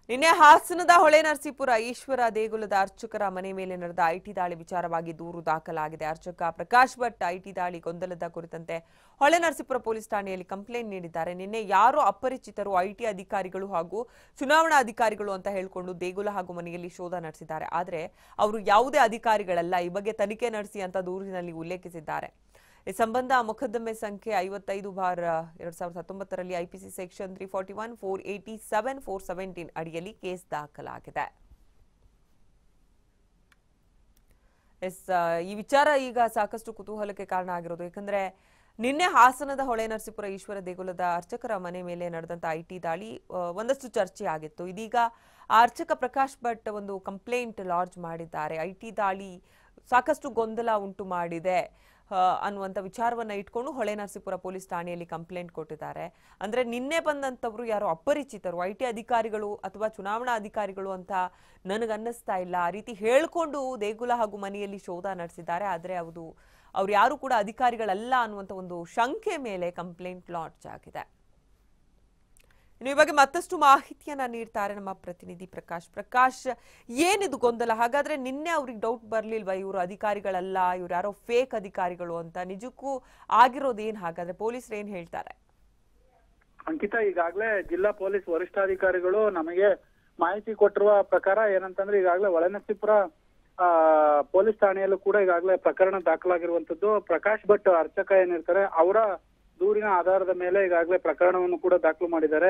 ನಿನ್ನೆ ಹಾಸನದ ಹೊಳೆನರಸೀಪುರ ಈಶ್ವರ ದೇಗುಲದ ಅರ್ಚಕರ ಮನೆ ಮೇಲೆ ನಡೆದ ಐಟಿ ದಾಳಿ ವಿಚಾರವಾಗಿ ದೂರು ದಾಖಲಾಗಿದೆ. ಅರ್ಚಕ ಪ್ರಕಾಶ್ ಭಟ್ ಐಟಿ ದಾಳಿ ಗೊಂದಲದ ಕುರಿತಂತೆ ಹೊಳೆನರಸೀಪುರ ಪೊಲೀಸ್ ಠಾಣೆಯಲ್ಲಿ ಕಂಪ್ಲೇಂಟ್ ನೀಡಿದ್ದಾರೆ. ನಿನ್ನೆ ಯಾರೋ ಅಪರಿಚಿತರು ಐಟಿ ಅಧಿಕಾರಿಗಳು ಹಾಗೂ ಚುನಾವಣಾ ಅಧಿಕಾರಿಗಳು ಅಂತ ಹೇಳಿಕೊಂಡು ದೇಗುಲ ಹಾಗೂ ಮನೆಯಲ್ಲಿ ಶೋಧ ನಡೆಸಿದ್ದಾರೆ. ಆದರೆ ಅವರು ಯಾವುದೇ ಅಧಿಕಾರಿಗಳಲ್ಲ, ಈ ಬಗ್ಗೆ ತನಿಖೆ ನಡೆಸಿ ಅಂತ ದೂರಿನಲ್ಲಿ ಉಲ್ಲೇಖಿಸಿದ್ದಾರೆ. ಈ ಸಂಬಂಧ ಮೊಕದ್ದಮೆ ಸಂಖ್ಯೆ 55/2019ರಲ್ಲಿ ಐಪಿಸಿ ಸೆಕ್ಷನ್ 341, 487, 417 ಅಡಿಯಲ್ಲಿ ಕೇಸ್ ದಾಖಲಾಗಿದೆ. ಈ ವಿಚಾರ ಈಗ ಸಾಕಷ್ಟು ಕುತೂಹಲಕ್ಕೆ ಕಾರಣ ಆಗಿರೋದು. ಯಾಕಂದ್ರೆ ನಿನ್ನೆ ಹಾಸನದ ಹೊಳೆನರಸೀಪುರ ಈಶ್ವರ ದೇಗುಲದ ಅರ್ಚಕರ ಮನೆ ಮೇಲೆ ನಡೆದಂತ ಐಟಿ ದಾಳಿ ಒಂದಷ್ಟು ಚರ್ಚೆ ಆಗಿತ್ತು. ಇದೀಗ ಆ ಅರ್ಚಕ ಪ್ರಕಾಶ್ ಭಟ್ ಒಂದು ಕಂಪ್ಲೇಂಟ್ ಲಾಂಚ್ ಮಾಡಿದ್ದಾರೆ. ಐಟಿ ದಾಳಿ ಸಾಕಷ್ಟು ಗೊಂದಲ ಉಂಟು ಮಾಡಿದೆ ಅನ್ನುವಂಥ ವಿಚಾರವನ್ನ ಇಟ್ಕೊಂಡು ಹೊಳೆನರಸೀಪುರ ಪೊಲೀಸ್ ಠಾಣೆಯಲ್ಲಿ ಕಂಪ್ಲೇಂಟ್ ಕೊಟ್ಟಿದ್ದಾರೆ. ಅಂದ್ರೆ ನಿನ್ನೆ ಬಂದಂತವರು ಯಾರೋ ಅಪರಿಚಿತರು, ಐಟಿ ಅಧಿಕಾರಿಗಳು ಅಥವಾ ಚುನಾವಣಾ ಅಧಿಕಾರಿಗಳು ಅಂತ ನನಗನ್ನಿಸ್ತಾ ಇಲ್ಲ. ಆ ರೀತಿ ಹೇಳ್ಕೊಂಡು ದೇಗುಲ ಹಾಗೂ ಮನೆಯಲ್ಲಿ ಶೋಧ ನಡೆಸಿದ್ದಾರೆ. ಆದ್ರೆ ಅವ್ರು ಯಾರು ಕೂಡ ಅಧಿಕಾರಿಗಳಲ್ಲ ಅನ್ನುವಂಥ ಒಂದು ಶಂಕೆ ಮೇಲೆ ಕಂಪ್ಲೇಂಟ್ ಲಾಂಚ್ ಆಗಿದೆ. ಇನ್ನು ಈ ಬಗ್ಗೆ ಮತ್ತಷ್ಟು ಮಾಹಿತಿಯನ್ನ ನೀಡ್ತಾರೆ ನಮ್ಮ ಪ್ರತಿನಿಧಿ ಪ್ರಕಾಶ್. ಏನಿದು ಗೊಂದಲ? ಹಾಗಾದ್ರೆ ನಿನ್ನೆ ಅವ್ರಿಗೆ ಡೌಟ್ ಬರ್ಲಿಲ್ವಾ ಇವರು ಅಧಿಕಾರಿಗಳಲ್ಲ, ಇವ್ರು ಯಾರೋ ಫೇಕ್ ಅಧಿಕಾರಿಗಳು ಅಂತ? ನಿಜಕ್ಕೂ ಆಗಿರೋದೇನ್? ಹಾಗಾದ್ರೆ ಪೊಲೀಸರು ಏನ್ ಹೇಳ್ತಾರೆ? ಅಂಕಿತಾ, ಈಗಾಗಲೇ ಜಿಲ್ಲಾ ಪೊಲೀಸ್ ವರಿಷ್ಠಾಧಿಕಾರಿಗಳು ನಮಗೆ ಮಾಹಿತಿ ಕೊಟ್ಟಿರುವ ಪ್ರಕಾರ ಏನಂತಂದ್ರೆ ಈಗಾಗಲೇ ಹೊಳೆನರಸೀಪುರ ಪೊಲೀಸ್ ಠಾಣೆಯಲ್ಲೂ ಕೂಡ ಈಗಾಗಲೇ ಪ್ರಕರಣ ದಾಖಲಾಗಿರುವಂತದ್ದು. ಪ್ರಕಾಶ್ ಭಟ್ ಅರ್ಚಕ ಏನಿರ್ತಾರೆ ಅವರ ದೂರಿನ ಆಧಾರದ ಮೇಲೆ ಈಗಾಗಲೇ ಪ್ರಕರಣವನ್ನು ಕೂಡ ದಾಖಲು ಮಾಡಿದ್ದಾರೆ.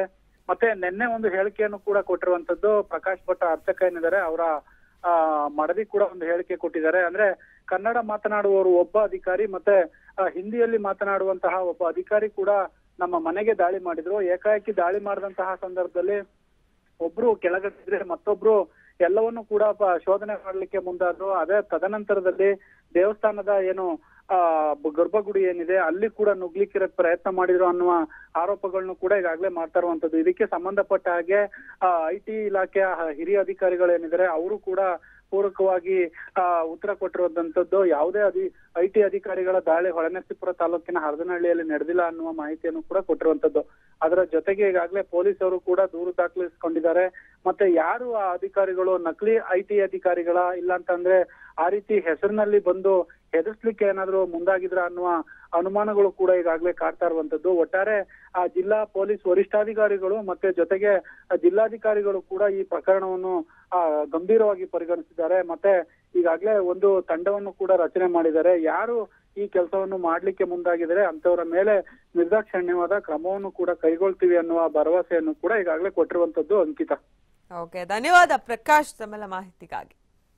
ಮತ್ತೆ ನಿನ್ನೆ ಒಂದು ಹೇಳಿಕೆಯನ್ನು ಕೂಡ ಕೊಟ್ಟಿರುವಂತದ್ದು. ಪ್ರಕಾಶ್ ಭಟ್ ಅರ್ಚಕ ಏನಿದ್ದಾರೆ ಅವರ ಮಡದಿ ಕೂಡ ಒಂದು ಹೇಳಿಕೆ ಕೊಟ್ಟಿದ್ದಾರೆ. ಅಂದ್ರೆ ಕನ್ನಡ ಮಾತನಾಡುವವರು ಒಬ್ಬ ಅಧಿಕಾರಿ ಮತ್ತೆ ಹಿಂದಿಯಲ್ಲಿ ಮಾತನಾಡುವಂತಹ ಒಬ್ಬ ಅಧಿಕಾರಿ ಕೂಡ ನಮ್ಮ ಮನೆಗೆ ದಾಳಿ ಮಾಡಿದ್ರು. ಏಕಾಏಕಿ ದಾಳಿ ಮಾಡಿದಂತಹ ಸಂದರ್ಭದಲ್ಲಿ ಒಬ್ರು ಕೆಳಗಿದ್ರೆ ಮತ್ತೊಬ್ರು ಎಲ್ಲವನ್ನು ಕೂಡ ಶೋಧನೆ ಮಾಡ್ಲಿಕ್ಕೆ ಮುಂದಾದ್ರು. ಅದೇ ತದನಂತರದಲ್ಲಿ ದೇವಸ್ಥಾನದ ಏನು ಗರ್ಭಗುಡಿ ಏನಿದೆ ಅಲ್ಲಿ ಕೂಡ ನುಗ್ಲಿಕ್ಕೆ ಪ್ರಯತ್ನ ಮಾಡಿದ್ರು ಅನ್ನುವ ಆರೋಪಗಳನ್ನು ಕೂಡ ಈಗಾಗಲೇ ಮಾಡ್ತಾ ಇರುವಂತದ್ದು. ಇದಕ್ಕೆ ಸಂಬಂಧಪಟ್ಟ ಹಾಗೆ ಐಟಿ ಇಲಾಖೆಯ ಹಿರಿಯ ಅಧಿಕಾರಿಗಳೇನಿದ್ದಾರೆ ಅವರು ಕೂಡ ಪೂರಕವಾಗಿ ಉತ್ತರ ಕೊಟ್ಟಿರುವಂತದ್ದು. ಯಾವುದೇ ಐಟಿ ಅಧಿಕಾರಿಗಳ ದಾಳಿ ಹೊಳೆನರಸೀಪುರ ತಾಲೂಕಿನ ಹರದನಹಳ್ಳಿಯಲ್ಲಿ ನಡೆದಿಲ್ಲ ಅನ್ನುವ ಮಾಹಿತಿಯನ್ನು ಕೂಡ ಕೊಟ್ಟಿರುವಂತದ್ದು. ಅದರ ಜೊತೆಗೆ ಈಗಾಗಲೇ ಪೊಲೀಸರು ಕೂಡ ದೂರು ದಾಖಲಿಸಿಕೊಂಡಿದ್ದಾರೆ. ಮತ್ತೆ ಯಾರು ಆ ಅಧಿಕಾರಿಗಳು ನಕಲಿ ಐಟಿ ಅಧಿಕಾರಿಗಳ ಇಲ್ಲ ಅಂತಂದ್ರೆ ಆ ರೀತಿ ಹೆಸರಿನಲ್ಲಿ ಬಂದು ಹೆದರ್ಸ್ಲಿಕ್ಕೆ ಏನಾದ್ರು ಮುಂದಾಗಿದ್ರ ಅನ್ನುವ ಅನುಮಾನಗಳು ಕೂಡ ಈಗಾಗಲೇ ಕಾಡ್ತಾ ಇರುವಂತದ್ದು. ಒಟ್ಟಾರೆ ಆ ಜಿಲ್ಲಾ ಪೊಲೀಸ್ ವರಿಷ್ಠಾಧಿಕಾರಿಗಳು ಮತ್ತೆ ಜೊತೆಗೆ ಜಿಲ್ಲಾಧಿಕಾರಿಗಳು ಕೂಡ ಈ ಪ್ರಕರಣವನ್ನು ಗಂಭೀರವಾಗಿ ಪರಿಗಣಿಸಿದ್ದಾರೆ. ಮತ್ತೆ ಈಗಾಗಲೇ ಒಂದು ತಂಡವನ್ನು ಕೂಡ ರಚನೆ ಮಾಡಿದ್ದಾರೆ. ಯಾರು ಈ ಕೆಲಸವನ್ನು ಮಾಡ್ಲಿಕ್ಕೆ ಮುಂದಾಗಿದ್ದಾರೆ ಅಂತವರ ಮೇಲೆ ನಿರ್ದಾಕ್ಷಿಣ್ಯವಾದ ಕ್ರಮವನ್ನು ಕೂಡ ಕೈಗೊಳ್ತೀವಿ ಅನ್ನುವ ಭರವಸೆಯನ್ನು ಕೂಡ ಈಗಾಗಲೇ ಕೊಟ್ಟಿರುವಂತದ್ದು. ಅಂಕಿತಾ, ಓಕೆ, ಧನ್ಯವಾದ ಪ್ರಕಾಶ್ ತಮ್ಮೆಲ್ಲ ಮಾಹಿತಿಗಾಗಿ.